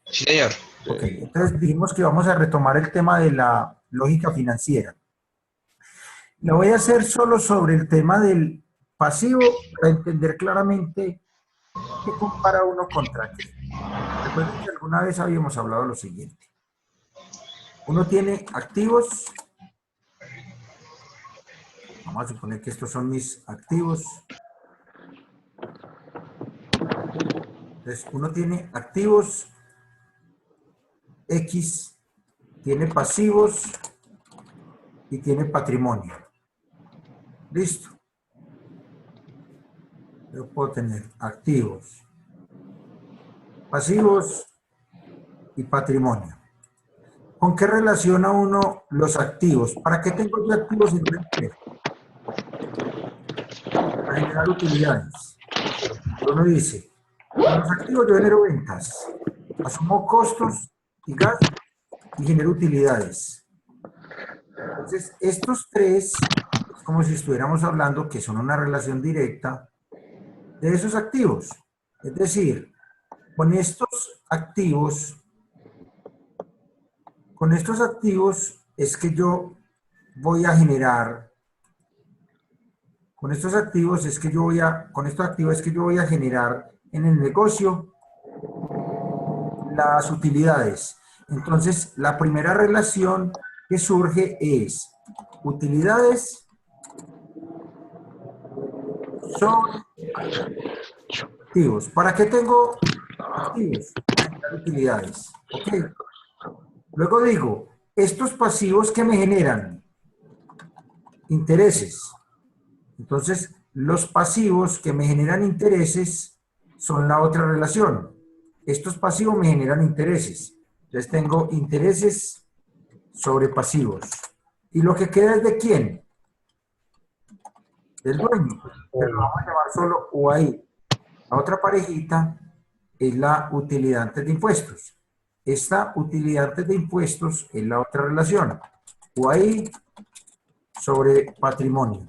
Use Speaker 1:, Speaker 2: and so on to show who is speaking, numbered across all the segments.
Speaker 1: Sí, señor.
Speaker 2: Ok, entonces dijimos que vamos a retomar el tema de la lógica financiera. Lo voy a hacer solo sobre el tema del pasivo para entender claramente qué compara uno contra qué. Recuerden que alguna vez habíamos hablado lo siguiente. Uno tiene activos, vamos a suponer que estos son mis activos. Entonces, uno tiene activos X, tiene pasivos y tiene patrimonio. Listo. Yo puedo tener activos, pasivos y patrimonio. ¿Con qué relaciona uno los activos? ¿Para qué tengo yo activos en una empresa? Para generar utilidades. Uno dice, con los activos yo genero ventas, asumo costos y gastos y genero utilidades. Entonces, estos tres, es como si estuviéramos hablando que son una relación directa de esos activos. Es decir, con estos activos, es que yo voy a generar, con estos activos es que yo voy a, con estos activos es que yo voy a generar en el negocio las utilidades. Entonces, la primera relación que surge es utilidades sobre activos. ¿Para qué tengo activos? Para generar utilidades. ¿Ok? Luego digo, estos pasivos que me generan intereses. Entonces, los pasivos que me generan intereses son la otra relación. Estos pasivos me generan intereses. Entonces tengo intereses sobre pasivos. ¿Y lo que queda es de quién? Del dueño. Pero lo vamos a llamar solo UAI. La otra parejita es la utilidad antes de impuestos. Esta utilidad antes de impuestos es la otra relación. UAI sobre patrimonio.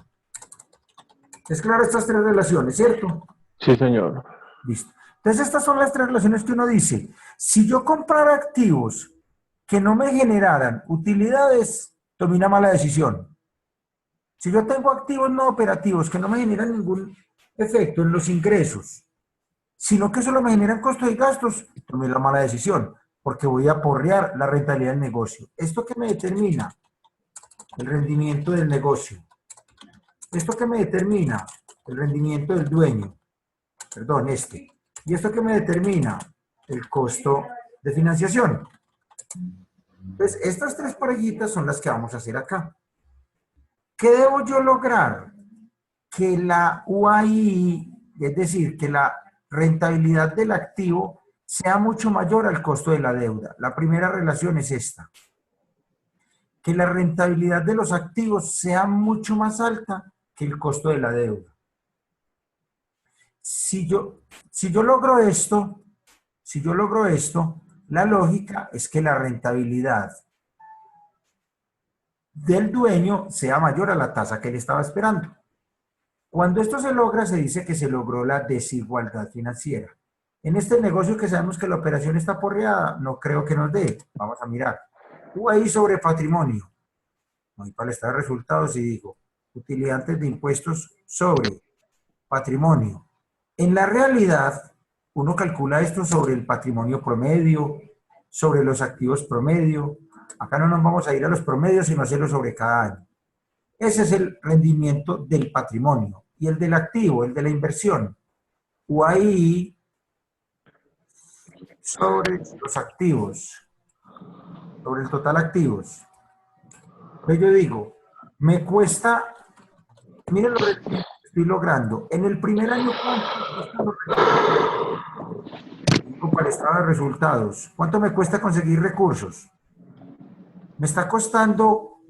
Speaker 2: Es claro estas tres relaciones, ¿cierto?
Speaker 3: Sí, señor.
Speaker 2: Listo. Entonces estas son las tres relaciones que uno dice. Si yo comprara activos que no me generaran utilidades, tomé una mala decisión. Si yo tengo activos no operativos que no me generan ningún efecto en los ingresos, sino que solo me generan costos y gastos, tomé la mala decisión, porque voy a porrear la rentabilidad del negocio. ¿Esto qué me determina? El rendimiento del negocio. ¿Esto qué me determina? El rendimiento del dueño. Perdón, este. ¿Y esto qué me determina? El costo de financiación. Entonces, estas tres parejitas son las que vamos a hacer acá. ¿Qué debo yo lograr? Que la UAI, es decir, que la rentabilidad del activo sea mucho mayor al costo de la deuda. La primera relación es esta. Que la rentabilidad de los activos sea mucho más alta que el costo de la deuda. Si yo logro esto, la lógica es que la rentabilidad del dueño sea mayor a la tasa que él estaba esperando. Cuando esto se logra, se dice que se logró la desigualdad financiera. En este negocio que sabemos que la operación está porreada, no creo que nos dé. Vamos a mirar. UAI sobre patrimonio. Voy para el estado de resultados y digo, utilidad antes de impuestos sobre patrimonio. En la realidad, uno calcula esto sobre el patrimonio promedio, sobre los activos promedio. Acá no nos vamos a ir a los promedios, sino a hacerlo sobre cada año. Ese es el rendimiento del patrimonio. Y el del activo, el de la inversión. UAI sobre los activos, sobre el total activos. Entonces yo digo, me cuesta, miren los rendimientos que estoy logrando. En el primer año, ¿cuánto me cuestan los recursos? Para el estado de resultados. ¿Cuánto me cuesta conseguir recursos? Me está costando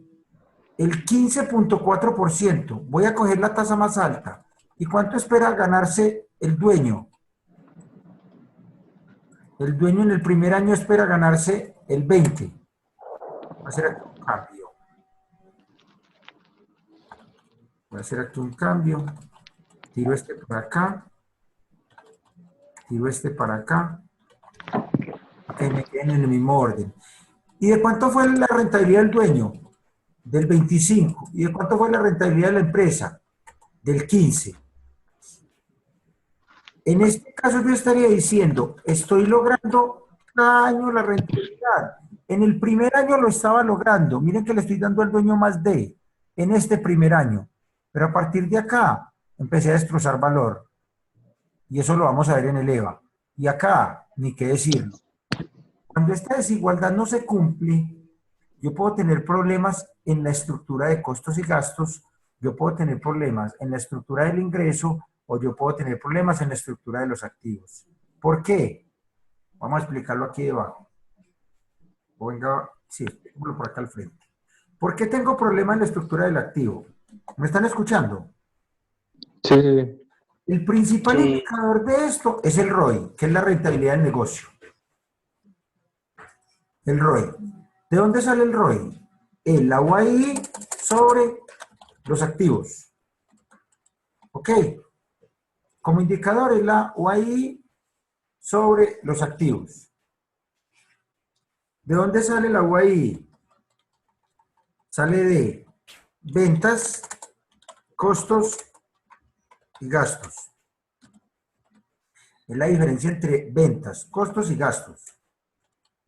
Speaker 2: el 15.4%. Voy a coger la tasa más alta. ¿Y cuánto espera ganarse el dueño? El dueño en el primer año espera ganarse el 20%. Voy a hacer aquí un cambio. Voy a hacer aquí un cambio. Tiro este para acá. Tiro este para acá. Ok, me en el mismo orden. ¿Y de cuánto fue la rentabilidad del dueño? Del 25. ¿Y de cuánto fue la rentabilidad de la empresa? Del 15. En este caso yo estaría diciendo, estoy logrando cada año la rentabilidad. En el primer año lo estaba logrando. Miren que le estoy dando al dueño más de en este primer año. Pero a partir de acá empecé a destrozar valor. Y eso lo vamos a ver en el EVA. Y acá, ni qué decirlo. Cuando esta desigualdad no se cumple, yo puedo tener problemas en la estructura de costos y gastos, yo puedo tener problemas en la estructura del ingreso o yo puedo tener problemas en la estructura de los activos. ¿Por qué? Vamos a explicarlo aquí debajo. O venga, sí, explíquemelo por acá al frente. ¿Por qué tengo problemas en la estructura del activo? ¿Me están escuchando?
Speaker 1: Sí, sí,
Speaker 2: El principal indicador de esto es el ROI, que es la rentabilidad del negocio. El ROI. ¿De dónde sale el ROI? El UAI sobre los activos. ¿Ok? Como indicador es la UAI sobre los activos. ¿De dónde sale la UAI? Sale de ventas, costos y gastos. Es la diferencia entre ventas, costos y gastos.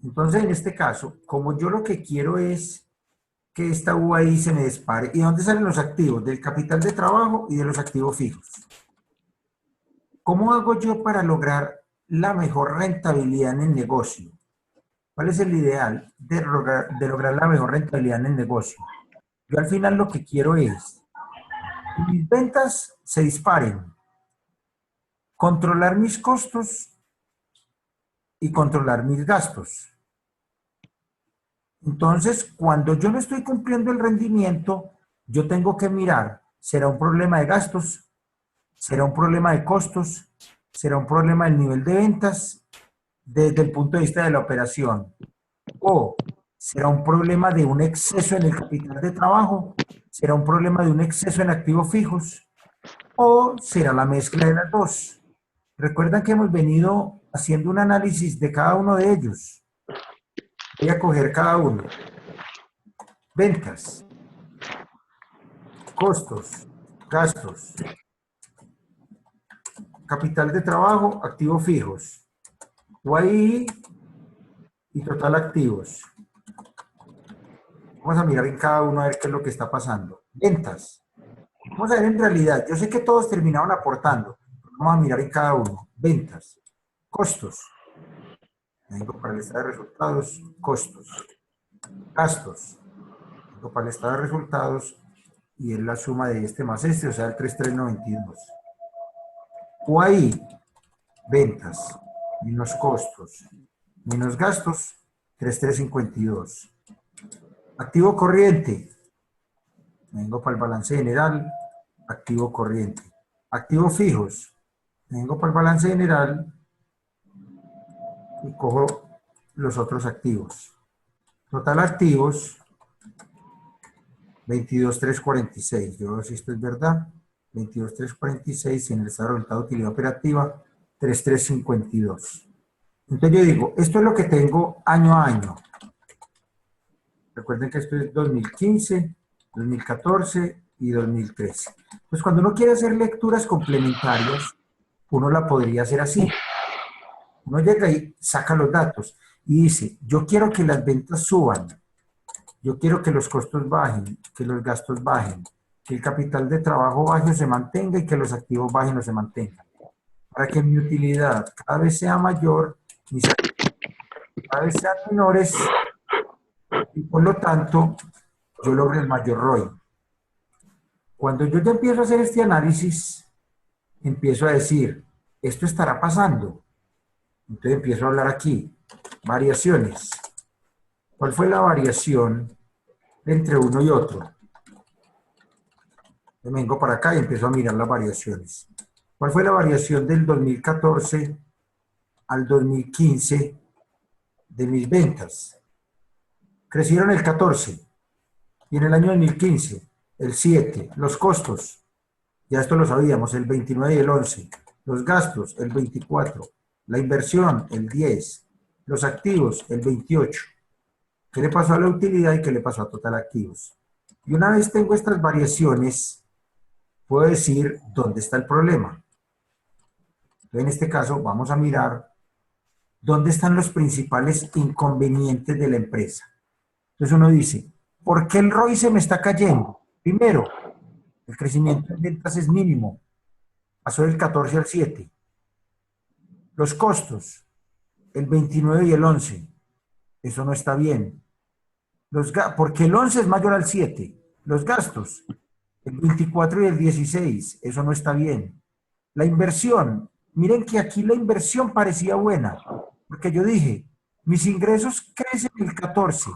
Speaker 2: Entonces, en este caso, como yo lo que quiero es que esta UAI se me dispare. ¿Y dónde salen los activos? Del capital de trabajo y de los activos fijos. ¿Cómo hago yo para lograr la mejor rentabilidad en el negocio? ¿Cuál es el ideal de lograr la mejor rentabilidad en el negocio? Yo al final lo que quiero es que mis ventas se disparen, controlar mis costos y controlar mis gastos. Entonces, cuando yo no estoy cumpliendo el rendimiento, yo tengo que mirar, ¿será un problema de gastos? ¿Será un problema de costos? ¿Será un problema del nivel de ventas desde el punto de vista de la operación? ¿O será un problema de un exceso en el capital de trabajo? ¿Será un problema de un exceso en activos fijos? ¿O será la mezcla de las dos? Recuerdan que hemos venido haciendo un análisis de cada uno de ellos. Voy a coger cada uno. Ventas, costos, gastos, capital de trabajo, activos fijos, UAI y total activos. Vamos a mirar en cada uno a ver qué es lo que está pasando. Ventas. Vamos a ver en realidad. Yo sé que todos terminaron aportando. Vamos a mirar en cada uno. Ventas. Costos. Vengo para el estado de resultados. Costos. Gastos. Vengo para el estado de resultados. Y es la suma de este más este, o sea, el 3392. UAI. Ventas. Menos costos. Menos gastos. 3352. Activo corriente. Vengo para el balance general, activo corriente. Activos fijos. Vengo para el balance general y cojo los otros activos. Total activos, 22,346. Yo veo si esto es verdad. 22,346 en el estado de resultado de utilidad operativa, 3352. Entonces yo digo, esto es lo que tengo año a año. Recuerden que esto es 2015, 2014 y 2013. Pues cuando uno quiere hacer lecturas complementarias, uno la podría hacer así. Uno llega y saca los datos y dice, yo quiero que las ventas suban, yo quiero que los costos bajen, que los gastos bajen, que el capital de trabajo baje o se mantenga y que los activos bajen o se mantengan. Para que mi utilidad cada vez sea mayor, mis activos cada vez sean menores y por lo tanto yo logre el mayor ROI. Cuando yo ya empiezo a hacer este análisis, empiezo a decir, esto estará pasando. Entonces empiezo a hablar aquí, variaciones. ¿Cuál fue la variación entre uno y otro? Me vengo para acá y empiezo a mirar las variaciones. ¿Cuál fue la variación del 2014 al 2015 de mis ventas? Crecieron el 14 y en el año 2015 el 7. Los costos, ya esto lo sabíamos, el 29 y el 11. Los gastos, el 24. La inversión, el 10. Los activos, el 28. ¿Qué le pasó a la utilidad y qué le pasó a total activos? Y una vez tengo estas variaciones, puedo decir dónde está el problema. En este caso, vamos a mirar dónde están los principales inconvenientes de la empresa. Entonces uno dice, ¿por qué el ROI se me está cayendo? Primero, el crecimiento en ventas es mínimo. Pasó del 14 al 7. Los costos, el 29 y el 11. Eso no está bien. Porque el 11 es mayor al 7. Los gastos, el 24 y el 16. Eso no está bien. La inversión, miren que aquí la inversión parecía buena. Porque yo dije, mis ingresos crecen el 14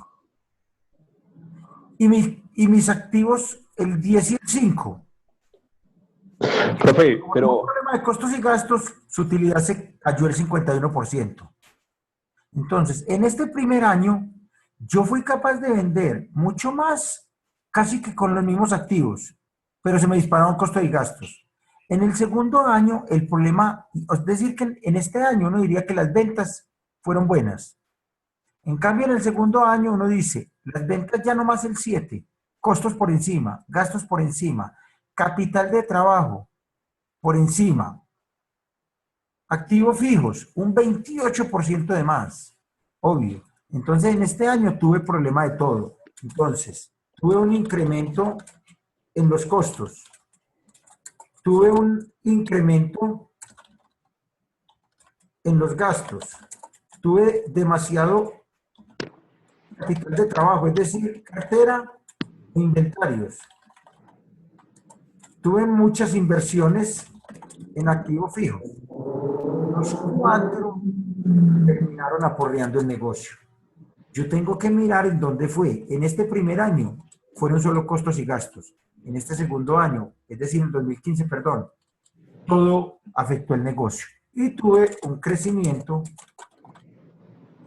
Speaker 2: y mis activos el 10 y el 5.
Speaker 1: Profe,
Speaker 2: Como tengo un
Speaker 1: pero,
Speaker 2: problema de costos y gastos, su utilidad se cayó el 51%. Entonces, en este primer año, yo fui capaz de vender mucho más, casi que con los mismos activos, pero se me dispararon costos y gastos. En el segundo año, el problema, es decir, que en este año uno diría que las ventas fueron buenas. En cambio, en el segundo año uno dice, las ventas ya no más el 7, costos por encima, gastos por encima, capital de trabajo por encima, activos fijos, un 28% de más, obvio. Entonces, en este año tuve problema de todo. Entonces, tuve un incremento en los costos, tuve un incremento en los gastos, tuve demasiado capital de trabajo, es decir, cartera e inventarios. Tuve muchas inversiones en activos fijos. Los cuatro terminaron aporreando el negocio. Yo tengo que mirar en dónde fue. En este primer año fueron solo costos y gastos. En este segundo año, es decir, en 2015, perdón, todo afectó el negocio. Y tuve un crecimiento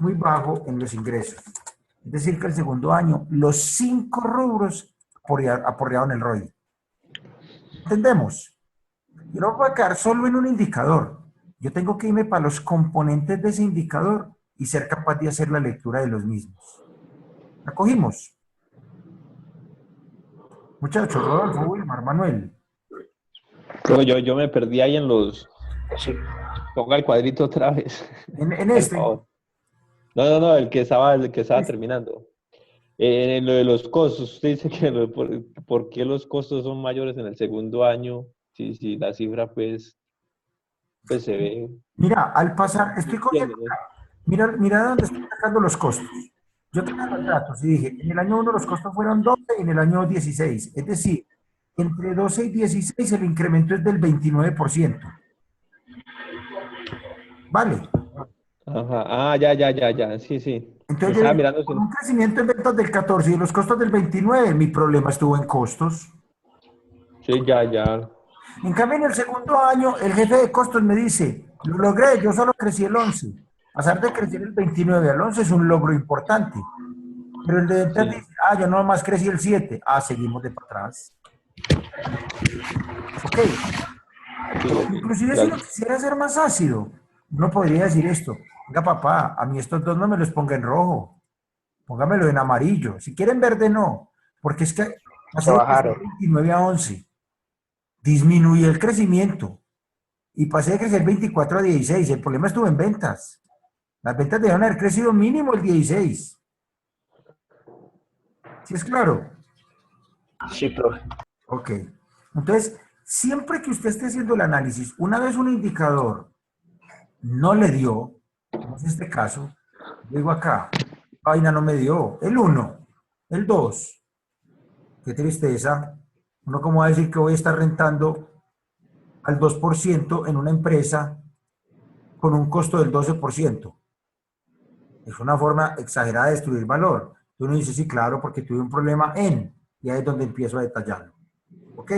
Speaker 2: muy bajo en los ingresos. Es decir, que el segundo año, los 5 rubros aporrearon el ROI. ¿Entendemos? Yo no voy a quedar solo en un indicador. Yo tengo que irme para los componentes de ese indicador y ser capaz de hacer la lectura de los mismos. ¿La cogimos? Muchachos, Rodolfo, Wilmar, Manuel.
Speaker 1: profe, yo me perdí ahí en los... Ponga el cuadrito otra vez,
Speaker 2: En
Speaker 1: por
Speaker 2: este,
Speaker 1: favor. No, el que estaba terminando. En lo de los costos, usted dice que por qué los costos son mayores en el segundo año, si la cifra pues se ve,
Speaker 2: mira, al pasar,
Speaker 1: no
Speaker 2: estoy cogiendo,
Speaker 1: entiendo, ¿no?
Speaker 2: mira de dónde estoy sacando los costos. Yo tenía los datos y dije, en el año 1 los costos fueron 12 y en el año 16. Es decir, entre 12 y 16 el incremento es del 29%. ¿Vale?
Speaker 1: Ajá, ya, sí.
Speaker 2: Entonces yo
Speaker 1: Estaba
Speaker 2: dije,
Speaker 1: mirando,
Speaker 2: con un crecimiento en ventas del 14 y los costos del 29, mi problema estuvo en costos.
Speaker 1: sí, ya.
Speaker 2: En cambio, en el segundo año, el jefe de costos me dice, lo logré, yo solo crecí el 11. Pasar de crecer el 29 al 11 es un logro importante. Pero el de ventas
Speaker 1: Sí,
Speaker 2: dice, yo nomás crecí el 7. Seguimos de para atrás. Ok.
Speaker 1: sí.
Speaker 2: Inclusive si lo quisiera hacer más ácido, uno podría decir esto. Venga, papá, a mí estos dos no me los ponga en rojo. Póngamelo en amarillo. Si quieren verde, no. Porque es que
Speaker 3: Se
Speaker 2: pasé de crecer
Speaker 3: bajaron.
Speaker 2: 29 a 11. Disminuí el crecimiento. Y pasé de crecer 24 a 16. El problema estuvo en ventas. Las ventas debieron haber crecido mínimo el 16. ¿Sí es claro?
Speaker 3: Sí, profe.
Speaker 2: Ok. Entonces, siempre que usted esté haciendo el análisis, una vez un indicador no le dio, como es este caso, digo acá, vaina no me dio, el 1, el 2, qué tristeza. Uno cómo va a decir que voy a estar rentando al 2% en una empresa con un costo del 12%. Es una forma exagerada de destruir valor. Y uno dice, sí, claro, porque tuve un problema y ahí es donde empiezo a detallarlo. ¿Ok?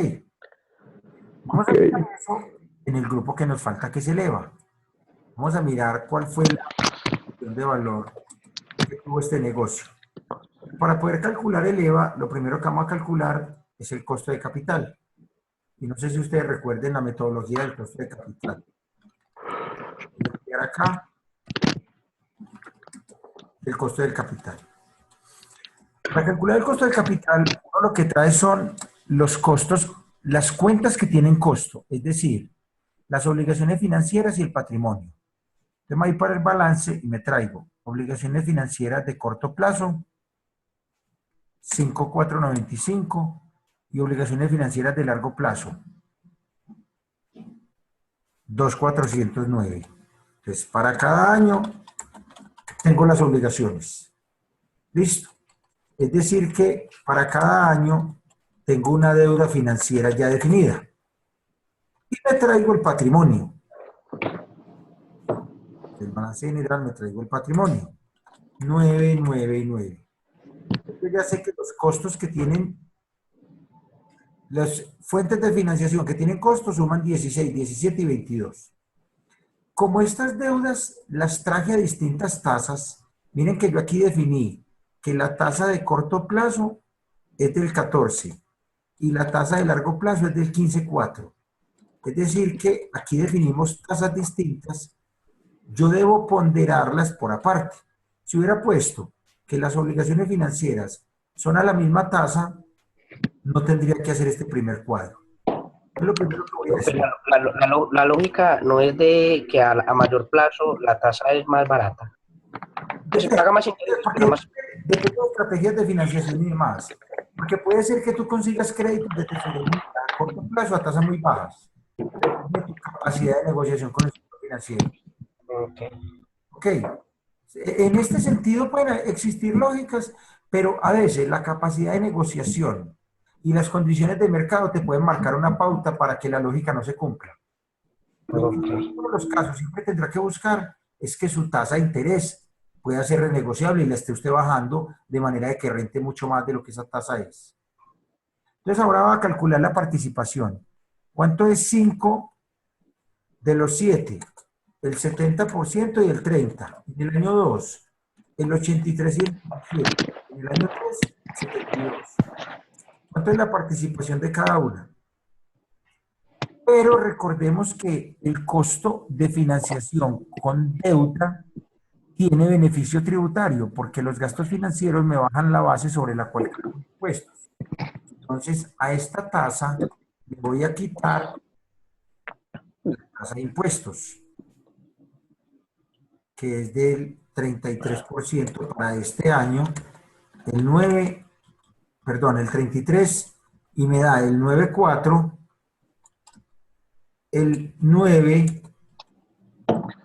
Speaker 2: Vamos a mirar
Speaker 1: ok.
Speaker 2: eso en el grupo que nos falta que se eleva. Vamos a mirar cuál fue la cuestión de valor que tuvo este negocio. Para poder calcular el EVA, lo primero que vamos a calcular es el costo de capital. Y no sé si ustedes recuerden la metodología del costo de capital. Voy a clicar acá del costo del capital. Para calcular el costo del capital, uno lo que trae son los costos, las cuentas que tienen costo, es decir, las obligaciones financieras y el patrimonio. Entonces me voy para el balance y me traigo obligaciones financieras de corto plazo, 5.495, y obligaciones financieras de largo plazo, 2.409. Entonces, para cada año tengo las obligaciones. ¿Listo? Es decir que para cada año tengo una deuda financiera ya definida. Y me traigo el patrimonio. Del balance general me traigo el patrimonio. 9, 9 y 9. Yo ya sé que los costos que tienen, las fuentes de financiación que tienen costos suman 16, 17 y 22. Como estas deudas las traje a distintas tasas, miren que yo aquí definí que la tasa de corto plazo es del 14 y la tasa de largo plazo es del 15,4. Es decir que aquí definimos tasas distintas. Yo debo ponderarlas por aparte. Si hubiera puesto que las obligaciones financieras son a la misma tasa, no tendría que hacer este primer cuadro. Es lo primero que voy a
Speaker 3: Profe,
Speaker 2: decir.
Speaker 3: la lógica no es de que a mayor plazo la tasa es más barata. Que se paga más interés, pero más...
Speaker 2: Depende de estrategias de financiación y demás. Porque puede ser que tú consigas créditos de tesorería a corto plazo a tasas muy bajas. Depende de tu capacidad de negociación con el sector financiero.
Speaker 3: Okay.
Speaker 2: Ok. En este sentido pueden existir lógicas, pero a veces la capacidad de negociación y las condiciones de mercado te pueden marcar una pauta para que la lógica no se cumpla. Lo que en todos los casos siempre tendrá que buscar es que su tasa de interés pueda ser renegociable y la esté usted bajando de manera de que rente mucho más de lo que esa tasa es. Entonces ahora va a calcular la participación. ¿Cuánto es 5 de los 7? El 70% y el 30%. En el año 2, el 83 y el 17. En el año 3, 72. ¿Cuánto es la participación de cada una? Pero recordemos que el costo de financiación con deuda tiene beneficio tributario porque los gastos financieros me bajan la base sobre la cual cargo impuestos. Entonces, a esta tasa le voy a quitar la tasa de impuestos, que es del 33% para este año, el 9, perdón, el 33, y me da el 9,4, el 9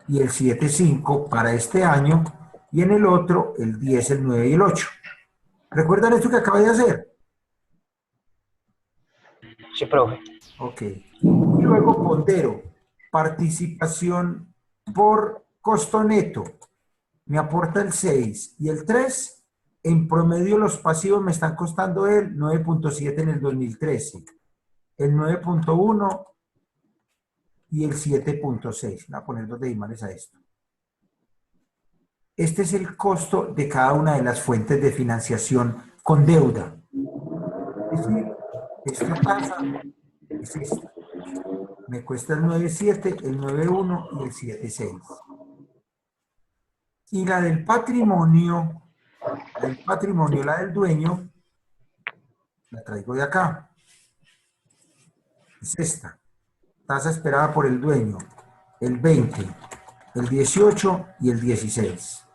Speaker 2: y el 7,5 para este año, y en el otro el 10, el 9 y el 8. ¿Recuerdan esto que acabé de hacer?
Speaker 3: Sí, profe.
Speaker 2: Ok. Y luego pondero participación por costo neto. Me aporta el 6 y el 3. En promedio los pasivos me están costando el 9,7 en el 2013, el 9,1 y el 7,6. Voy a poner dos decimales a esto. Este es el costo de cada una de las fuentes de financiación con deuda. Es decir, esta tasa es esta. Me cuesta el 9,7, el 9,1 y el 7,6. Y la del patrimonio, la del dueño, la traigo de acá. Es esta. Tasa esperada por el dueño, el 20, el 18 y el 16.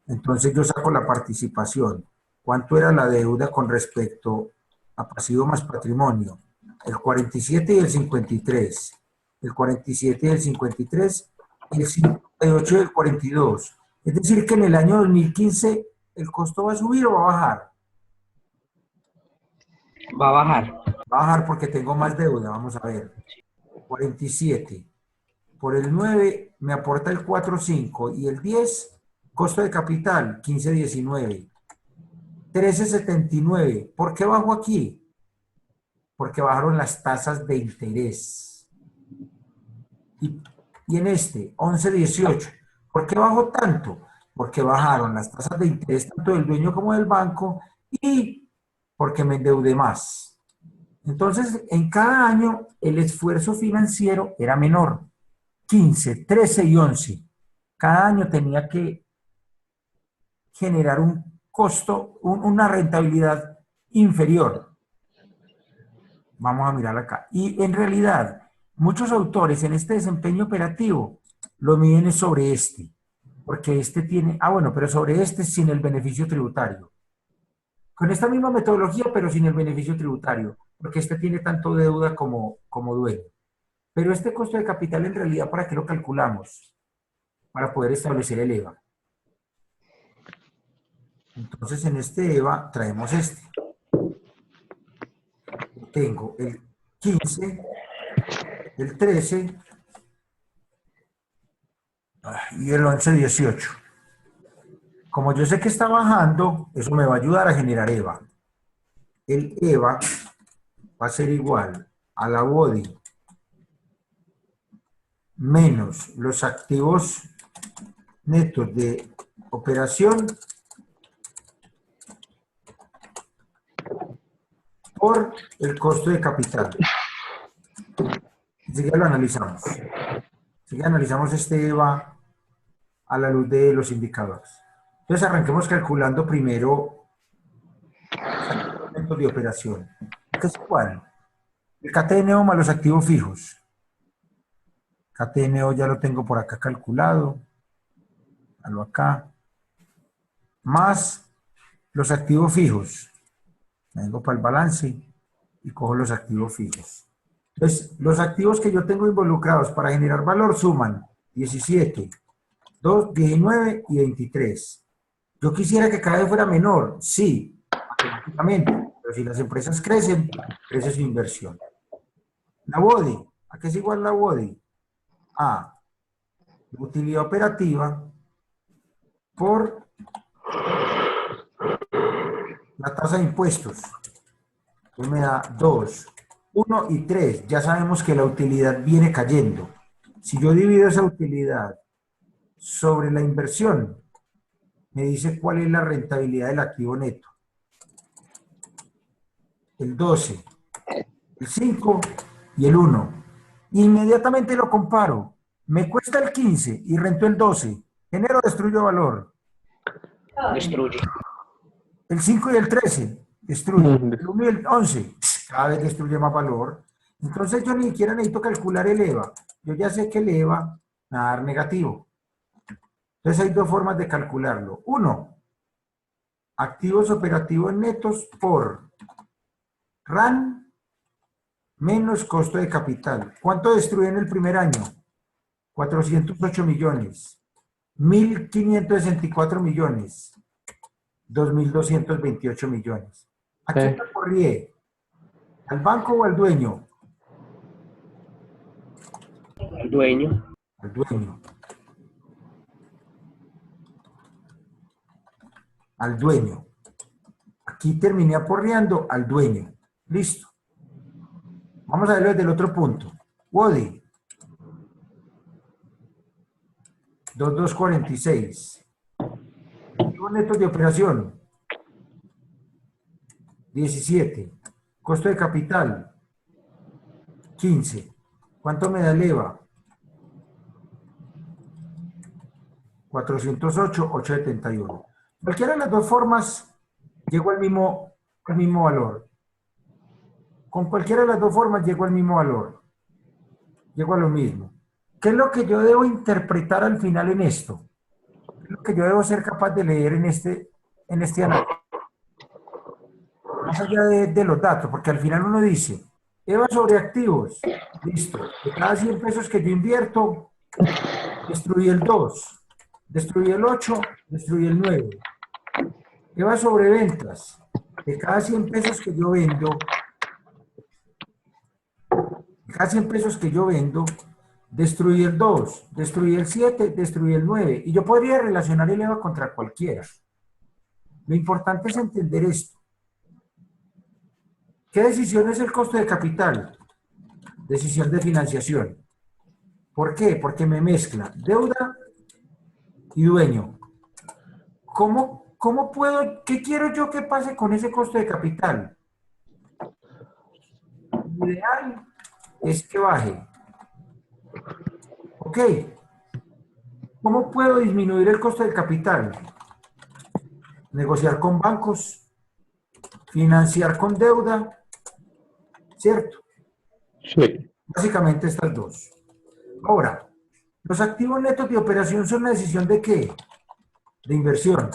Speaker 2: Entonces yo saco la participación. ¿Cuánto era la deuda con respecto a pasivo más patrimonio? El 47 y el 53. El 47 y el 53 y el 58 y el 42. Es decir que en el año 2015 el costo va a subir o va a bajar.
Speaker 3: Va a bajar.
Speaker 2: Va a bajar porque tengo más deuda. Vamos a ver. 47. Por el 9 me aporta el 4,5 y el 10, costo de capital, 15,19. 13,79. ¿Por qué bajo aquí? Porque bajaron las tasas de interés. Y en este, 11,18. ¿Por qué bajó tanto? Porque bajaron las tasas de interés tanto del dueño como del banco y porque me endeudé más. Entonces, en cada año el esfuerzo financiero era menor. 15, 13 y 11. Cada año tenía que generar un costo, una rentabilidad inferior. Vamos a mirar acá. Y en realidad, muchos autores en este desempeño operativo lo miden sobre este, porque este tiene, bueno, pero sobre este sin el beneficio tributario. Con esta misma metodología, pero sin el beneficio tributario, porque este tiene tanto deuda como dueño. Pero este costo de capital, en realidad, ¿para qué lo calculamos? Para poder establecer el EVA. Entonces, en este EVA traemos este. Tengo el 15, el 13 y el 11-18. Como yo sé que está bajando, eso me va a ayudar a generar EVA. El EVA va a ser igual a la BODI menos los activos netos de operación por el costo de capital. Así que lo analizamos. Así que analizamos este EVA a la luz de los indicadores. Entonces arranquemos calculando primero los netos de operación. ¿Qué es igual? El CTNO más los activos fijos. CTNO ya lo tengo por acá calculado. Algo acá. Más los activos fijos. Vengo para el balance y cojo los activos fijos. Entonces, los activos que yo tengo involucrados para generar valor suman 17, 2, 19 y 23. Yo quisiera que cada vez fuera menor, sí, matemáticamente, pero si las empresas crecen, crece su inversión. La BODI, ¿a qué es igual la BODI? A utilidad operativa por la tasa de impuestos. Entonces me da 2, 1 y 3. Ya sabemos que la utilidad viene cayendo. Si yo divido esa utilidad sobre la inversión, me dice cuál es la rentabilidad del activo neto. El 12, el 5 y el 1. Inmediatamente lo comparo. Me cuesta el 15 y rento el 12. ¿Genero o destruyo valor?
Speaker 3: Destruye.
Speaker 2: El 5 y el 13, destruye. El 1 y el 11, cada vez destruye más valor. Entonces yo ni siquiera necesito calcular el EVA. Yo ya sé que el EVA me va a dar negativo. Entonces hay dos formas de calcularlo. Uno, activos operativos netos por RAN menos costo de capital. ¿Cuánto destruye en el primer año? 408 millones. 1.564 millones. 2.228 millones. ¿A quién le corrí? ¿Al banco o al dueño?
Speaker 3: Al dueño.
Speaker 2: Al dueño. Al dueño. Aquí terminé aporreando al dueño. Listo. Vamos a verlo desde el otro punto. WODI. 2246. Activos netos de operación. 17. Costo de capital. 15. ¿Cuánto me da el EVA? 408, 871. Cualquiera de las dos formas llego al mismo valor. Con cualquiera de las dos formas llego al mismo valor. Llego a lo mismo. ¿Qué es lo que yo debo interpretar al final en esto? ¿Qué es lo que yo debo ser capaz de leer en este análisis? Más allá de los datos, porque al final uno dice, EVA sobre activos, listo. De cada 100 pesos que yo invierto, destruí el 2, destruí el 8, destruí el 9. EVA sobre ventas, de cada 100 pesos que yo vendo, destruí el 2, destruí el 7, destruí el 9. Y yo podría relacionar el EVA contra cualquiera. Lo importante es entender esto. ¿Qué decisión es el costo de capital? Decisión de financiación. ¿Por qué? Porque me mezcla deuda y dueño. ¿Cómo puedo, qué quiero yo que pase con ese costo de capital? Lo ideal es que baje. ¿Ok? ¿Cómo puedo disminuir el costo del capital? negociar con bancos, financiar con deuda, ¿cierto?
Speaker 1: Sí.
Speaker 2: Básicamente estas dos. Ahora, los activos netos de operación son una decisión ¿de qué? De inversión.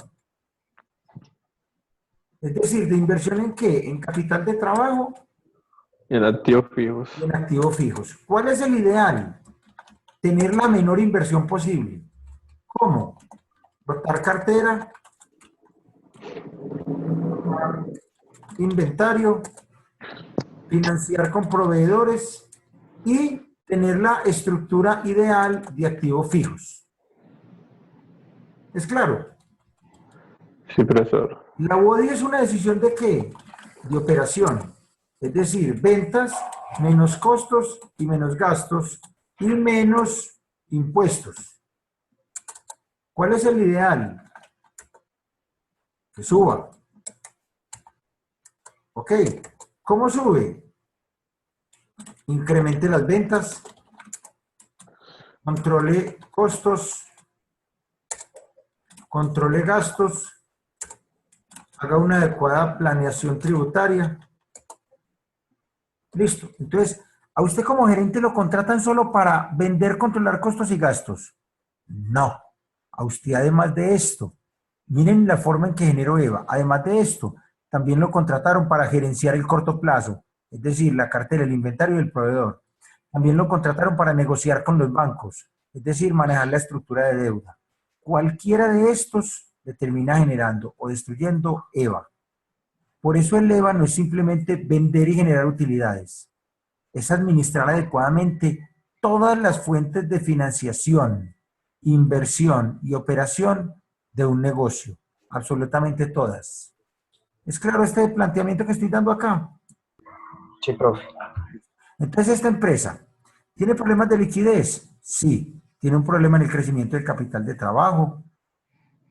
Speaker 2: Es decir, ¿de inversión en qué? En capital de trabajo
Speaker 1: En activos fijos.
Speaker 2: y en activos fijos. ¿Cuál es el ideal? Tener la menor inversión posible. ¿Cómo? Rotar cartera, inventario, financiar con proveedores y tener la estructura ideal de activos fijos. ¿Es claro?
Speaker 1: Sí, profesor.
Speaker 2: La BODI es una decisión ¿de qué? De operación. Es decir, ventas menos costos y menos gastos y menos impuestos. ¿Cuál es el ideal? Que suba. ¿Ok? ¿Cómo sube? Incremente las ventas, controle costos, controle gastos, haga una adecuada planeación tributaria. Listo. Entonces, ¿a usted como gerente lo contratan solo para vender, controlar costos y gastos? No. A usted además de esto, miren la forma en que generó EVA. Además de esto, también lo contrataron para gerenciar el corto plazo, es decir, la cartera, el inventario y el proveedor. También lo contrataron para negociar con los bancos, es decir, manejar la estructura de deuda. Cualquiera de estos le termina generando o destruyendo EVA. Por eso el EVA no es simplemente vender y generar utilidades, es administrar adecuadamente todas las fuentes de financiación, inversión y operación de un negocio, absolutamente todas. ¿Es claro este planteamiento que estoy dando acá?
Speaker 3: Sí, profe.
Speaker 2: Entonces, esta empresa, ¿tiene problemas de liquidez? Sí. Tiene un problema en el crecimiento del capital de trabajo,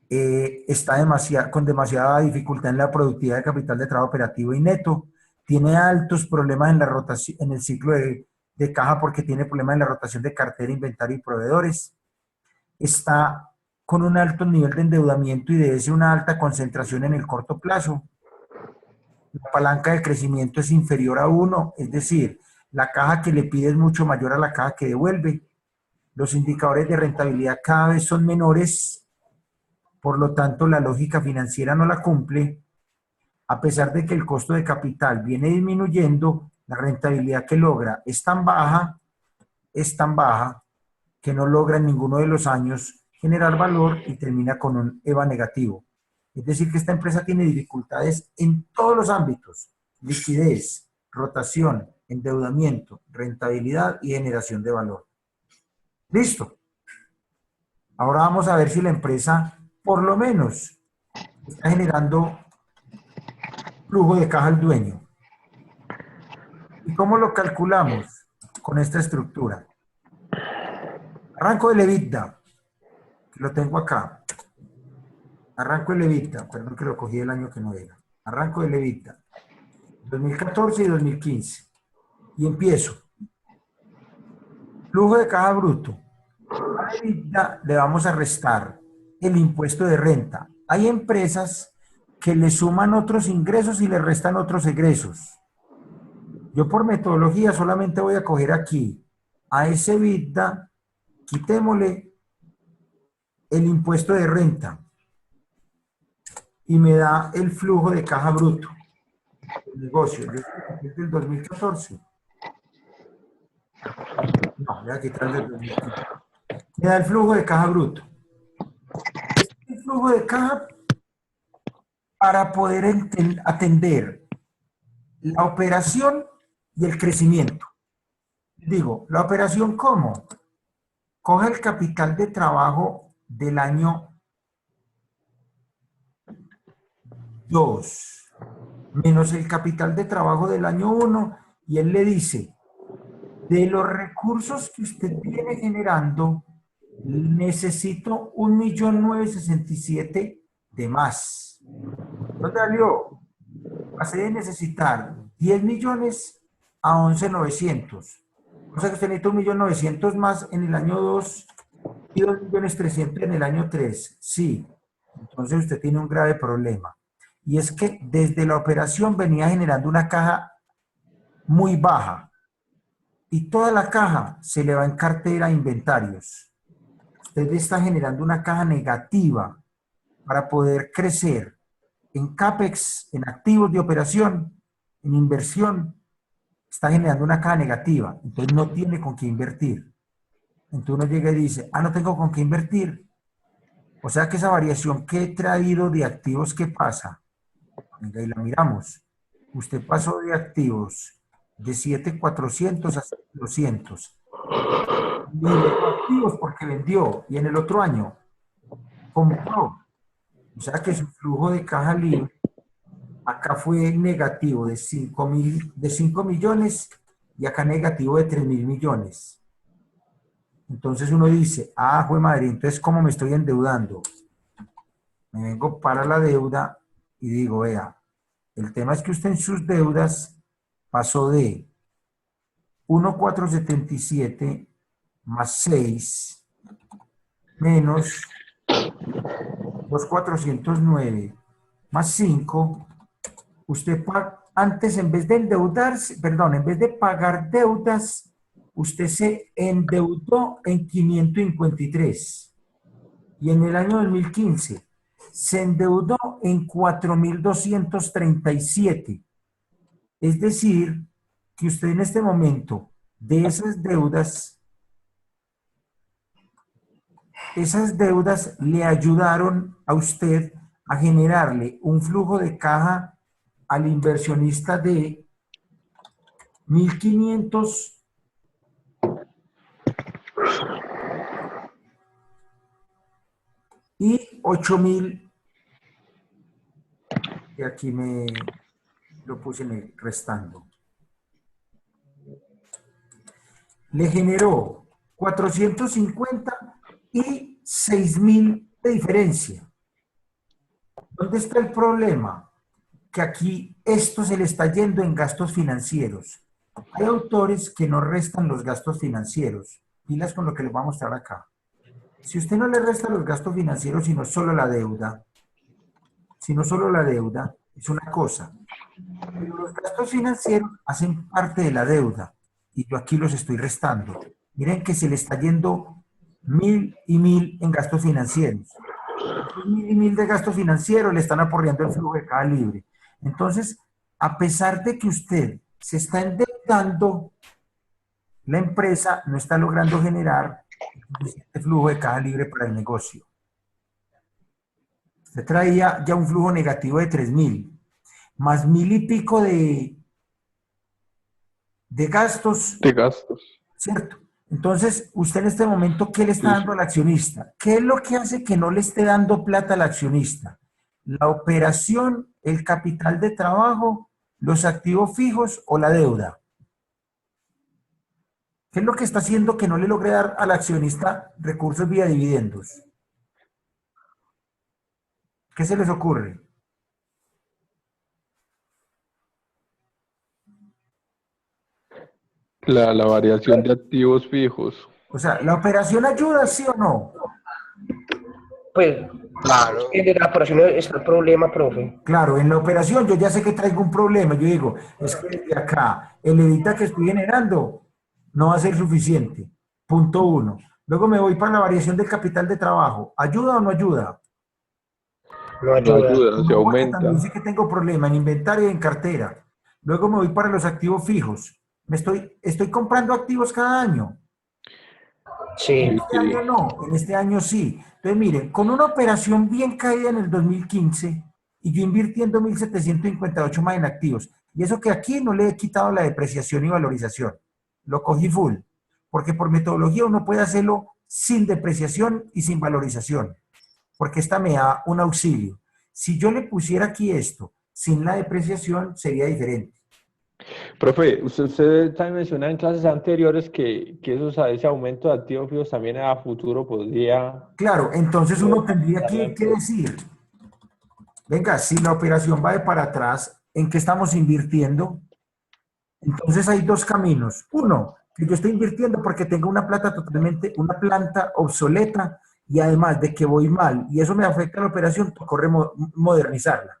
Speaker 2: está con demasiada dificultad en la productividad de capital de trabajo operativo y neto, tiene altos problemas en la rotación, en el ciclo de caja porque tiene problemas en la rotación de cartera, inventario y proveedores, está con un alto nivel de endeudamiento y debe ser una alta concentración en el corto plazo. La palanca de crecimiento es inferior a 1, es decir, la caja que le pide es mucho mayor a la caja que devuelve. Los indicadores de rentabilidad cada vez son menores, por lo tanto la lógica financiera no la cumple. A pesar de que el costo de capital viene disminuyendo, la rentabilidad que logra es tan baja, que no logra en ninguno de los años generar valor y termina con un EVA negativo. Es decir, que esta empresa tiene dificultades en todos los ámbitos: liquidez, rotación, endeudamiento, rentabilidad y generación de valor. Listo. Ahora vamos a ver si la empresa, por lo menos, está generando flujo de caja al dueño. ¿Y cómo lo calculamos? Con esta estructura. Arranco el EBITDA, que lo tengo acá. Arranco el EBITDA, perdón que lo cogí el año que no era. Arranco el EBITDA, 2014 y 2015. Y empiezo. Flujo de caja bruto. Al EBITDA le vamos a restar el impuesto de renta. Hay empresas que le suman otros ingresos y le restan otros egresos. Yo por metodología solamente voy a coger aquí a ese EBITDA, quitémosle el impuesto de renta y me da el flujo de caja bruto del negocio. Es del 2014. No, voy a quitar el del 2015. Me da el flujo de caja bruto. Este es el flujo de caja para poder atender la operación y el crecimiento. Digo, ¿la operación cómo? Coge el capital de trabajo del año 2 menos el capital de trabajo del año 1 y él le dice, de los recursos que usted viene generando, necesito 1.967.000 de más. ¿Dónde salió? Pasé de necesitar 10 millones a 11.900.000. O sea que usted necesita 1.900.000 más en el año 2 y 2.300.000 en el año 3. Sí. Entonces usted tiene un grave problema. Y es que desde la operación venía generando una caja muy baja. Y toda la caja se le va en cartera a inventarios. Usted está generando una caja negativa para poder crecer en CAPEX, en activos de operación, en inversión. Está generando una caja negativa. Entonces no tiene con qué invertir. Entonces uno llega y dice, no tengo con qué invertir. O sea que esa variación que he traído de activos, ¿qué pasa? Venga, y la miramos. Usted pasó de activos de 7,400 a 7,200. Liberó activos porque vendió y en el otro año compró. O sea que su flujo de caja libre acá fue negativo de 5 millones y acá negativo de 3.000 millones. Entonces uno dice, jue madre, entonces ¿cómo me estoy endeudando? Me vengo para la deuda y digo, vea, el tema es que usted en sus deudas pasó de 1,477 más 6 menos 2,409 más 5. Usted antes, en vez de endeudarse, perdón, en vez de pagar deudas, usted se endeudó en 553. Y en el año 2015 se endeudó en 4.237. Es decir, que usted en este momento, de esas deudas le ayudaron a usted a generarle un flujo de caja al inversionista de 1.500 y 8.000, y aquí me lo puse en el restando. Le generó 450 y 6.000 de diferencia. ¿Dónde está el problema? Que aquí esto se le está yendo en gastos financieros. Hay autores que no restan los gastos financieros. Pilas con lo que les voy a mostrar acá. Si usted no le resta los gastos financieros, sino solo la deuda, es una cosa. Pero los gastos financieros hacen parte de la deuda y yo aquí los estoy restando. Miren que se le está yendo 1.000 y 1.000 en gastos financieros. 1.000 y 1.000 de gastos financieros le están aporreando el flujo de caja libre. Entonces, a pesar de que usted se está endeudando, la empresa no está logrando generar suficiente flujo de caja libre para el negocio. Usted traía ya un flujo negativo de 3.000, más 1.000 y pico de gastos.
Speaker 1: De gastos.
Speaker 2: ¿Cierto? Entonces, usted en este momento, ¿qué le está dando al accionista? ¿Qué es lo que hace que no le esté dando plata al accionista? La operación, el capital de trabajo, los activos fijos o la deuda. ¿Qué es lo que está haciendo que no le logre dar al accionista recursos vía dividendos? ¿Qué se les ocurre?
Speaker 1: La variación de activos fijos.
Speaker 2: O sea, ¿la operación ayuda, sí o no?
Speaker 3: Pues, claro, en la operación está el problema, profe.
Speaker 2: Claro, en la operación yo ya sé que traigo un problema. Yo digo, es que desde acá, el EBITDA que estoy generando no va a ser suficiente. Punto uno. Luego me voy para la variación del capital de trabajo. ¿Ayuda o no ayuda?
Speaker 3: No ayuda.
Speaker 1: Se aumenta.
Speaker 2: También sé que tengo problema en inventario y en cartera. Luego me voy para los activos fijos. Estoy comprando activos cada año.
Speaker 3: Sí.
Speaker 2: En este año no, en este año sí. Entonces, miren, con una operación bien caída en el 2015 y yo invirtiendo 1.758 más en activos, y eso que aquí no le he quitado la depreciación y valorización, lo cogí full, porque por metodología uno puede hacerlo sin depreciación y sin valorización, porque esta me da un auxilio. Si yo le pusiera aquí esto sin la depreciación, sería diferente.
Speaker 1: Profe, usted también mencionaba en clases anteriores que ese aumento de activos fijos también a futuro podría...
Speaker 2: Claro, entonces uno tendría que decir, venga, si la operación va de para atrás, ¿en qué estamos invirtiendo? Entonces hay dos caminos. Uno, que yo estoy invirtiendo porque tengo una planta obsoleta y además de que voy mal y eso me afecta la operación, toco modernizarla.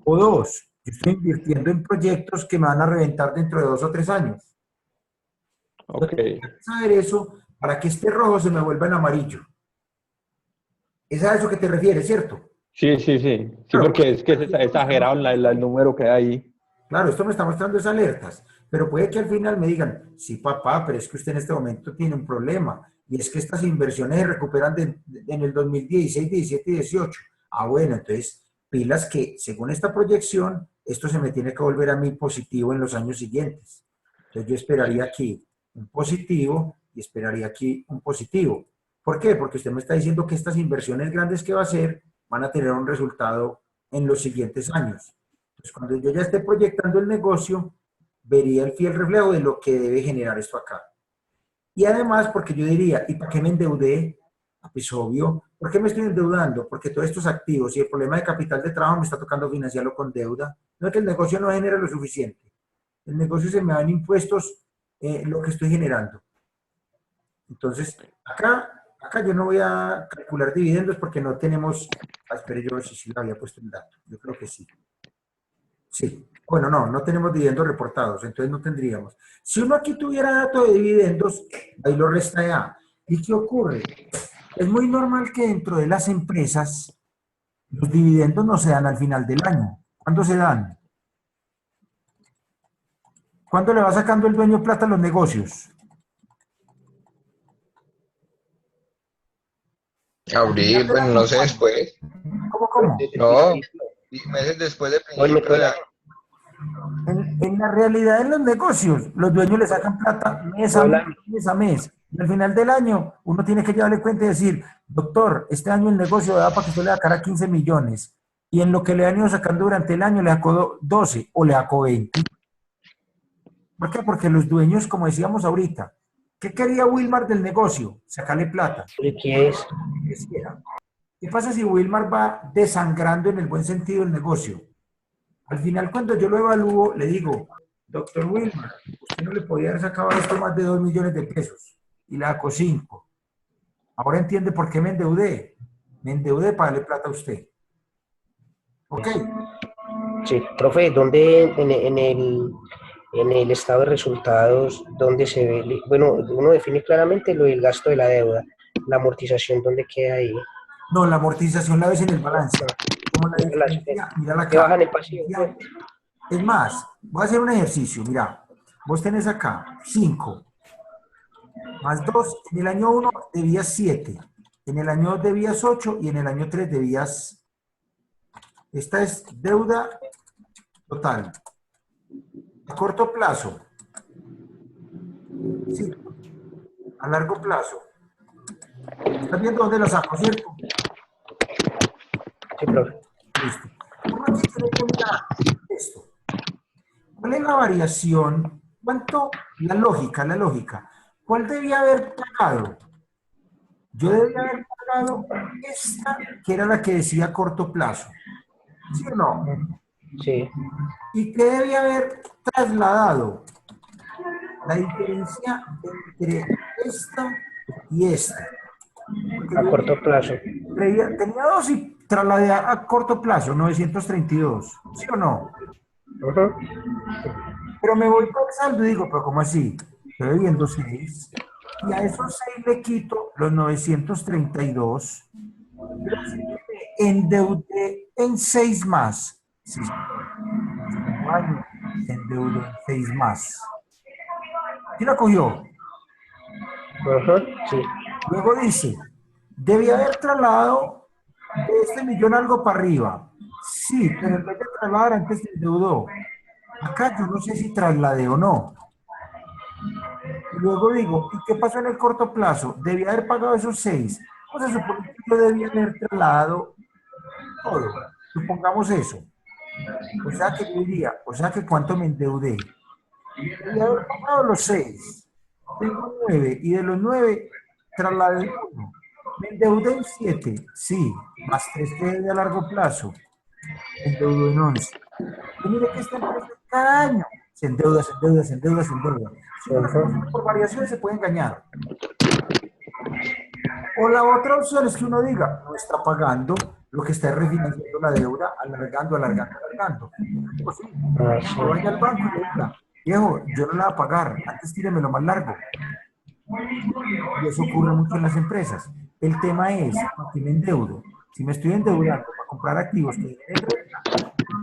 Speaker 2: O dos, yo estoy invirtiendo en proyectos que me van a reventar dentro de 2 o 3 años.
Speaker 1: Ok.
Speaker 2: Entonces, tengo que saber eso para que este rojo se me vuelva en amarillo. Es a eso que te refieres, ¿cierto?
Speaker 1: Sí, sí, sí. Sí,
Speaker 2: Claro,
Speaker 1: porque es que es exagerado el número que hay ahí.
Speaker 2: claro, esto me está mostrando esas alertas, pero puede que al final me digan, sí, papá, pero es que usted en este momento tiene un problema, y es que estas inversiones se recuperan en el 2016, 17 y 18. Ah, bueno, entonces, pilas que según esta proyección, esto se me tiene que volver a mí positivo en los años siguientes. Entonces yo esperaría aquí un positivo y esperaría aquí un positivo. ¿Por qué? Porque usted me está diciendo que estas inversiones grandes que va a hacer van a tener un resultado en los siguientes años. Entonces, cuando yo ya esté proyectando el negocio, vería el fiel reflejo de lo que debe generar esto acá. Y además, porque yo diría, ¿y para qué me endeudé? Pues obvio, ¿por qué me estoy endeudando? Porque todos estos activos y el problema de capital de trabajo me está tocando financiarlo con deuda. No es que el negocio no genere lo suficiente. El negocio se me dan impuestos lo que estoy generando. Entonces, acá yo no voy a calcular dividendos porque no tenemos, espere yo a ver si lo había puesto el dato. Yo creo que sí. Sí. Bueno, no tenemos dividendos reportados, entonces no tendríamos. Si uno aquí tuviera dato de dividendos, ahí lo resta de A. ¿Y qué ocurre? Es muy normal que dentro de las empresas los dividendos no se dan al final del año. ¿Cuándo se dan? ¿Cuándo le va sacando el dueño plata a los negocios? Al final
Speaker 4: Abril,
Speaker 2: del
Speaker 4: bueno,
Speaker 2: año,
Speaker 4: no sé
Speaker 2: ¿cuándo?
Speaker 4: después.
Speaker 2: ¿Cómo?
Speaker 4: No, meses después del
Speaker 3: O el
Speaker 4: principio
Speaker 3: metro
Speaker 4: del
Speaker 3: del
Speaker 4: año.
Speaker 3: año.
Speaker 2: En la realidad, en los negocios, los dueños le sacan plata mes a
Speaker 3: Todo el
Speaker 2: mes,
Speaker 3: año.
Speaker 2: mes a mes. Y al final del año, uno tiene que llevarle cuenta y decir, doctor, este año el negocio da para que usted le sacara 15 millones. Y en lo que le han ido sacando durante el año, le sacó 12 o le sacó 20. ¿Por qué? Porque los dueños, como decíamos ahorita, ¿qué quería Wilmar del negocio? Sacarle plata.
Speaker 3: Liquidez.
Speaker 2: Que creciera. ¿Qué pasa si Wilmar va desangrando en el buen sentido el negocio? Al final, cuando yo lo evalúo, le digo, doctor Wilmar, usted no le podía haber sacado a esto más de 2 millones de pesos y le sacó 5. Ahora entiende por qué me endeudé. Me endeudé para darle plata a usted. ¿Ok?
Speaker 3: Sí, profe, ¿dónde en el estado de resultados, dónde se ve? Bueno, uno define claramente lo del gasto de la deuda, la amortización, ¿dónde queda ahí?
Speaker 2: No, la amortización la ves en el balance. Como la
Speaker 3: Esa
Speaker 2: diferencia, mírala
Speaker 3: se
Speaker 2: acá.
Speaker 3: baja en el pasivo, pues.
Speaker 2: Es más, voy a hacer un ejercicio. Mira, vos tenés acá 5 más 2. En el año 1 debías 7. En el año 2 debías 8 y en el año 3 debías. Esta es deuda total. A corto plazo. Sí, a largo plazo. ¿Estás viendo dónde la saco, cierto?
Speaker 3: Sí, profe.
Speaker 2: Listo. Uno aquí tiene que mirar esto. ¿Cuál es la variación? ¿Cuánto? La lógica. ¿Cuál debía haber pagado? Yo debía haber pagado esta, que era la que decía corto plazo. ¿Sí o no?
Speaker 3: Sí,
Speaker 2: ¿Y qué debía haber trasladado? La diferencia entre esta y esta. Porque
Speaker 3: a
Speaker 2: yo
Speaker 3: corto plazo.
Speaker 2: tenía dos y trasladé a corto plazo, 932. ¿Sí o no?
Speaker 3: Ujú.
Speaker 2: Pero me voy para el saldo y digo, pero ¿cómo así? Estoy debiendo 6. Y a esos 6 le quito los 932. Me endeudé en 6 más. Sí, señor. 5 años, se endeudó en 6 más. ¿Sí la cogió?
Speaker 3: Ujú, sí.
Speaker 2: Luego dice, debía haber trasladado de este millón algo para arriba. Sí, pero en vez de trasladar antes se endeudó. Acá yo no sé si trasladé o no. Y luego digo, ¿y qué pasó en el corto plazo? Debía haber pagado esos 6. Pues se supone que yo debía haber trasladado todo. Supongamos eso. O sea que yo diría, o sea que ¿cuánto me endeudé? Debía haber pagado los 6. Tengo 9 y de los 9 trasladé 1. Me endeudé en 7, sí, más 3 que debe a largo plazo. Me endeudó en 11. Y mire que esta empresa cada año se endeuda, se endeuda, se endeuda, se endeuda. Si uno lo
Speaker 3: Ujú.
Speaker 2: consigue por variaciones se puede engañar. O la otra opción es que uno diga, no está pagando, lo que está es refinanciando la deuda, alargando, alargando, alargando. O sí,
Speaker 3: Ah,
Speaker 2: que vaya al
Speaker 3: sí.
Speaker 2: banco y le diga, viejo, yo no la voy a pagar, antes tíremelo más largo. Y eso ocurre mucho en las empresas. El tema es, ¿para qué me endeudo? Si me estoy endeudando para comprar activos que generen renta,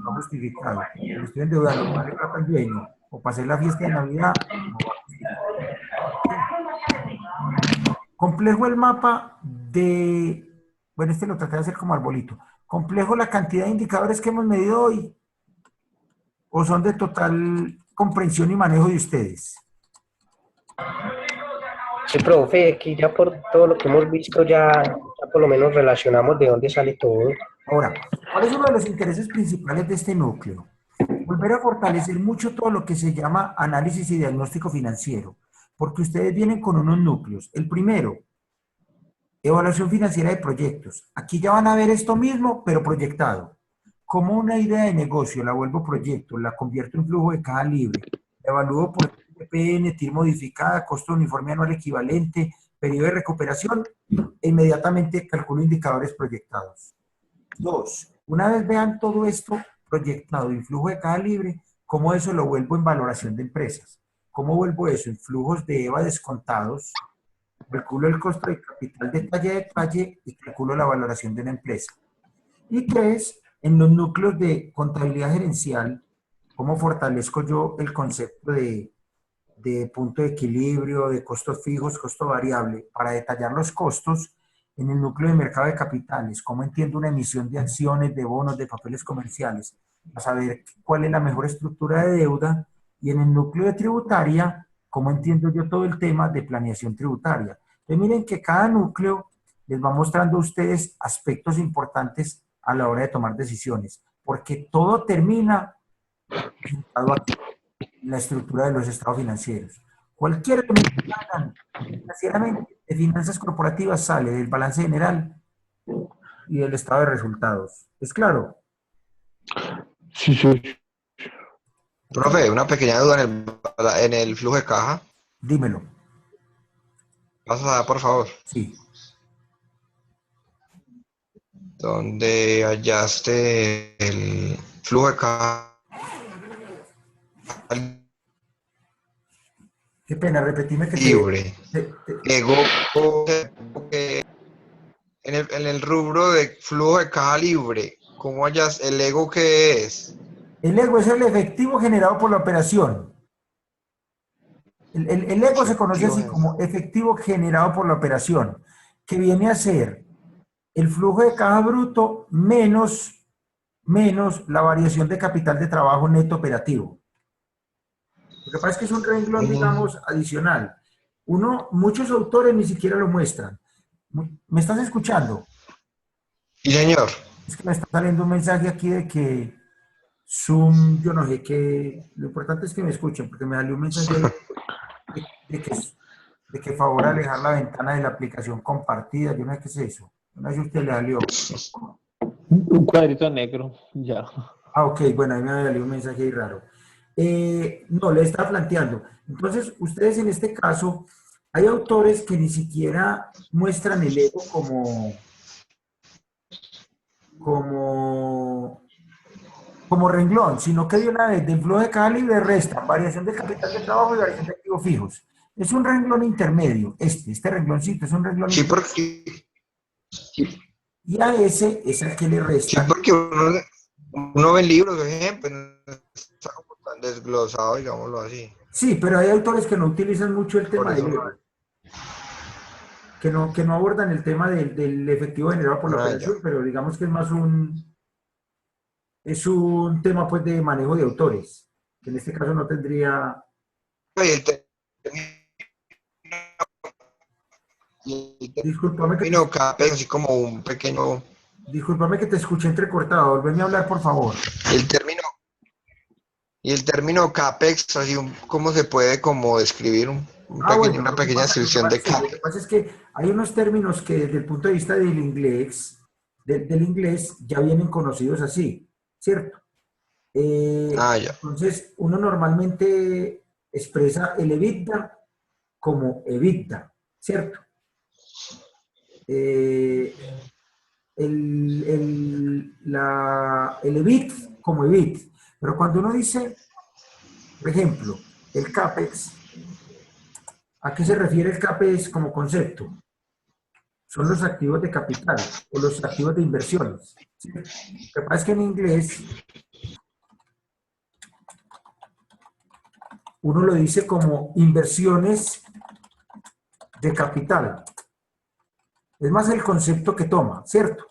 Speaker 2: no justificado. Si me estoy endeudando para darle plata al dueño o para hacer la fiesta de Navidad, no va justificado. Sí. Complejo el mapa de, bueno, este lo traté de hacer como arbolito. Complejo la cantidad de indicadores que hemos medido hoy o son de total comprensión y manejo de ustedes.
Speaker 3: Sí, profe, aquí ya por todo lo que hemos visto ya por lo menos relacionamos de dónde sale todo.
Speaker 2: Ahora, ¿cuál es uno de los intereses principales de este núcleo? Volver a fortalecer mucho todo lo que se llama análisis y diagnóstico financiero, porque ustedes vienen con unos núcleos. El primero, evaluación financiera de proyectos. Aquí ya van a ver esto mismo, pero proyectado. Como una idea de negocio, la vuelvo proyecto, la convierto en flujo de caja libre, la evalúo por TPN, TIR modificada, costo uniforme anual equivalente, periodo de recuperación, e inmediatamente calculo indicadores proyectados. Dos, una vez vean todo esto proyectado en flujo de caja libre, ¿cómo eso lo vuelvo en valoración de empresas? ¿Cómo vuelvo eso en flujos de EVA descontados? Calculo el costo de capital detalle a detalle y calculo la valoración de una empresa. Y tres, en los núcleos de contabilidad gerencial, ¿cómo fortalezco yo el concepto de punto de equilibrio, de costos fijos, costo variable, para detallar los costos en el núcleo de mercado de capitales? ¿Cómo entiendo una emisión de acciones, de bonos, de papeles comerciales? Para saber cuál es la mejor estructura de deuda. Y en el núcleo de tributaria, ¿cómo entiendo yo todo el tema de planeación tributaria? Entonces miren que cada núcleo les va mostrando a ustedes aspectos importantes a la hora de tomar decisiones, porque todo termina juntado aquí la estructura de los estados financieros. Cualquier elemento que hagan financieramente de finanzas corporativas sale del balance general y del estado de resultados. ¿Es claro?
Speaker 1: Sí, sí.
Speaker 4: Profe, una pequeña duda en el flujo de caja.
Speaker 2: Dímelo.
Speaker 4: Pasa, por favor.
Speaker 2: Sí.
Speaker 4: ¿Dónde hallaste el flujo de caja
Speaker 2: Qué pena, repetime que
Speaker 4: libre?
Speaker 2: te-
Speaker 4: Llegó en el rubro de flujo de caja libre. ¿Cómo hallas el ego que es?
Speaker 2: El ego es el efectivo generado por la operación. El ego se conoce
Speaker 4: Efectivo.
Speaker 2: así como efectivo generado por la operación, que viene a ser el flujo de caja bruto menos la variación de capital de trabajo neto operativo. Lo que pasa es que es un renglón, digamos, adicional. Muchos autores ni siquiera lo muestran. ¿Me estás escuchando?
Speaker 4: Sí, señor.
Speaker 2: Es que me está saliendo un mensaje aquí de que Zoom, yo no sé qué. Lo importante es que me escuchen, porque me salió un mensaje ahí de que favor alejar la ventana de la aplicación compartida. Yo no sé qué es eso. No sé si usted le salió.
Speaker 1: Un cuadrito negro, ya.
Speaker 2: Ah, ok, bueno, ahí me salió un mensaje ahí raro. No, le estaba planteando. Entonces, ustedes en este caso, hay autores que ni siquiera muestran el ego como, como renglón, sino que de una vez del flujo de caja libre restan variación del capital de trabajo y variación de activos fijos. Es un renglón intermedio, este rengloncito es un renglón
Speaker 4: Sí,
Speaker 2: intermedio.
Speaker 4: porque,
Speaker 2: Y a ese es el que le
Speaker 4: sí,
Speaker 2: restan.
Speaker 4: porque uno ve libros, por ejemplo, no está como tan desglosado, digámoslo así.
Speaker 2: Sí, pero hay autores que no utilizan mucho el
Speaker 4: Por
Speaker 2: tema del
Speaker 4: eso no.
Speaker 2: ego, que no abordan el tema del efectivo generado por la
Speaker 4: Ah, ya.
Speaker 2: operación, pero digamos que es un tema pues de manejo de autores, que en este caso no tendría.
Speaker 4: Y el
Speaker 2: Discúlpame que te,
Speaker 4: término CAPEX, así como un pequeño.
Speaker 2: discúlpame que te escuché entrecortado, volveme a hablar por favor.
Speaker 4: El término, y el término CAPEX, así, ¿cómo se puede como describir
Speaker 2: Bueno,
Speaker 4: una pequeña descripción de
Speaker 2: sí, lo que
Speaker 4: CAPEX?
Speaker 2: pasa es que hay unos términos que desde el punto de vista del inglés ya vienen conocidos así, ¿cierto?
Speaker 4: Ah, ya.
Speaker 2: Entonces, uno normalmente expresa el EBITDA como EBITDA, ¿cierto? el EBIT como EBIT. Pero cuando uno dice, por ejemplo, el CAPEX, ¿a qué se refiere el CAPEX como concepto? Son los activos de capital o los activos de inversiones. ¿Sí? Lo que pasa es que en inglés uno lo dice como inversiones de capital. Es más el concepto que toma, ¿cierto?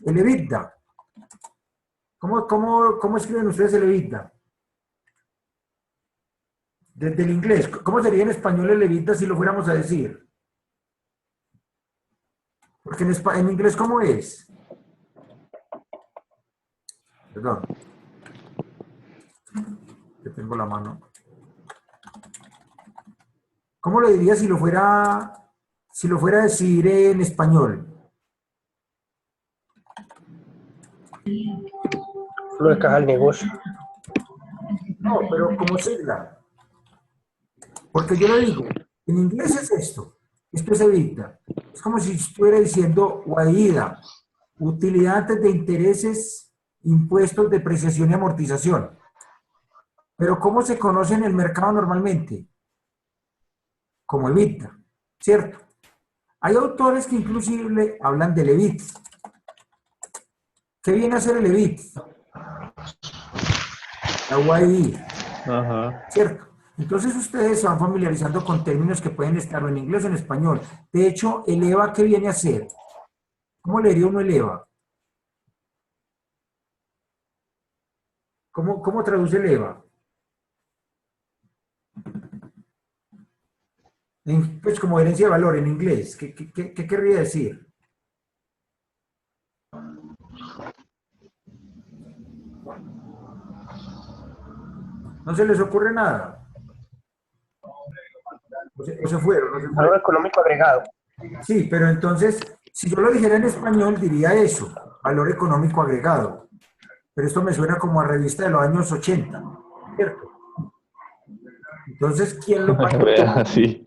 Speaker 2: El EBITDA. ¿Cómo escriben ustedes el EBITDA? Desde el inglés. ¿Cómo sería en español el EBITDA si lo fuéramos a decir? Porque en inglés, ¿cómo es? Perdón. Que tengo la mano. ¿Cómo lo diría si lo fuera a decir en español?
Speaker 3: Lo de caja del negocio.
Speaker 2: No, pero como sigla. Porque yo lo digo, en inglés es esto es EBITDA. Es como si estuviera diciendo UAIDA, utilidad antes de intereses, impuestos, depreciación y amortización. Pero ¿cómo se conoce en el mercado normalmente? Como EBITDA, ¿cierto? Hay autores que inclusive hablan del EBIT. ¿Qué viene a ser el EBIT? La UAI, ¿cierto? Entonces ustedes se van familiarizando con términos que pueden estar en inglés o en español. De hecho, el EVA, ¿qué viene a ser? ¿Cómo leería uno el EVA? ¿Cómo traduce el EVA? Pues como herencia de valor en inglés. ¿Qué querría decir? ¿No se les ocurre nada? ¿O se fueron?
Speaker 3: Valor económico agregado.
Speaker 2: Sí, pero entonces, si yo lo dijera en español, diría eso, valor económico agregado. Pero esto me suena como a revista de los años 80, ¿cierto? Entonces, ¿quién lo patentó?
Speaker 1: Sí.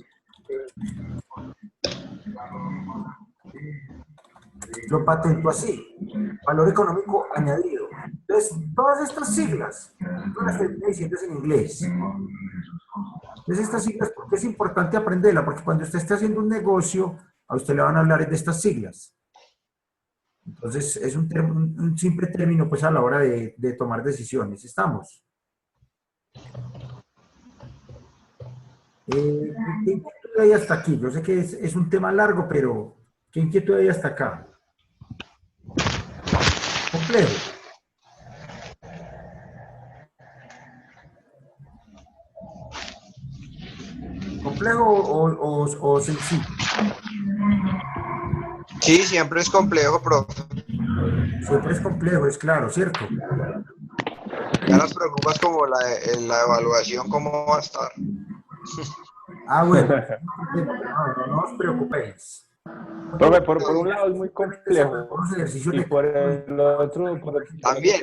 Speaker 2: Lo patentó así, valor económico añadido. Entonces, todas estas siglas, todas las termino diciendo en inglés. Entonces, estas siglas, ¿por qué es importante aprenderlas? Porque cuando usted esté haciendo un negocio, a usted le van a hablar de estas siglas. Entonces, es un simple término pues a la hora de tomar decisiones. ¿Estamos? ¿Qué inquietud hay hasta aquí? Yo sé que es un tema largo, pero ¿qué inquietud hay hasta acá? Complejo. ¿Complejo o sencillo?
Speaker 4: Sí, siempre es complejo, profe.
Speaker 2: Siempre es complejo, es claro, ¿cierto?
Speaker 4: Ya nos preocupas como la evaluación, cómo va a estar.
Speaker 2: Ah, bueno. No os preocupéis.
Speaker 1: Profe, por un lado es muy complejo
Speaker 2: Unos ejercicios
Speaker 1: y
Speaker 2: de
Speaker 1: por el otro
Speaker 4: También.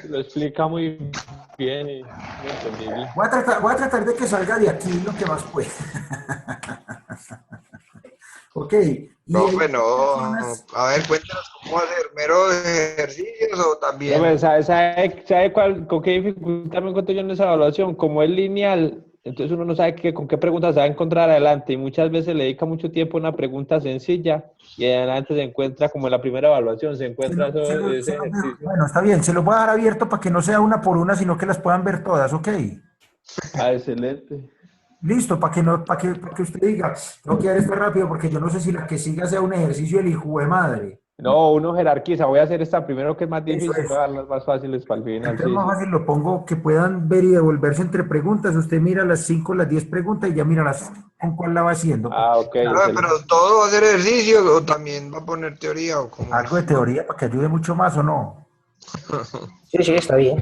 Speaker 1: lo explica muy bien y muy entendible.
Speaker 2: Voy a tratar de que salga de aquí lo que más pueda. Ok. Y
Speaker 4: Profe, no. A ver, cuéntanos cómo hacer. ¿Mero ejercicios o también?
Speaker 1: Profe, ¿sabe con qué dificultad me encuentro yo en esa evaluación? Como es lineal, entonces uno no sabe con qué pregunta se va a encontrar adelante y muchas veces le dedica mucho tiempo a una pregunta sencilla y adelante se encuentra como en la primera evaluación, se encuentra ese ejercicio.
Speaker 2: Bueno, está bien, se los voy a dejar abierto para que no sea una por una, sino que las puedan ver todas, ¿ok?
Speaker 1: Ah, excelente.
Speaker 2: Listo, para que usted diga, tengo que dar esto rápido porque yo no sé si la que siga sea un ejercicio del hijo de madre.
Speaker 1: No, uno jerarquiza, voy a hacer esta primero que es más
Speaker 2: Eso
Speaker 1: difícil,
Speaker 2: es.
Speaker 1: voy a dar las más fáciles para el final.
Speaker 2: Entonces
Speaker 1: Sí,
Speaker 2: más
Speaker 1: sí.
Speaker 2: fácil lo pongo que puedan ver y devolverse entre preguntas. Usted mira las 5, las 10 preguntas y ya mira con cuál la va haciendo.
Speaker 1: Ah, ok,
Speaker 4: Profe,
Speaker 1: excelente.
Speaker 4: pero todo va a ser ejercicio o también va a poner teoría o cómo
Speaker 2: Algo de
Speaker 4: es.
Speaker 2: teoría para que ayude mucho más o no.
Speaker 3: Sí, sí, está bien.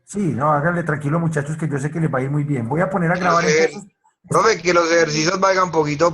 Speaker 2: Sí, no, háganle tranquilo muchachos que yo sé que les va a ir muy bien. Voy a poner a grabar entonces.
Speaker 4: Profe, que los ejercicios valgan poquito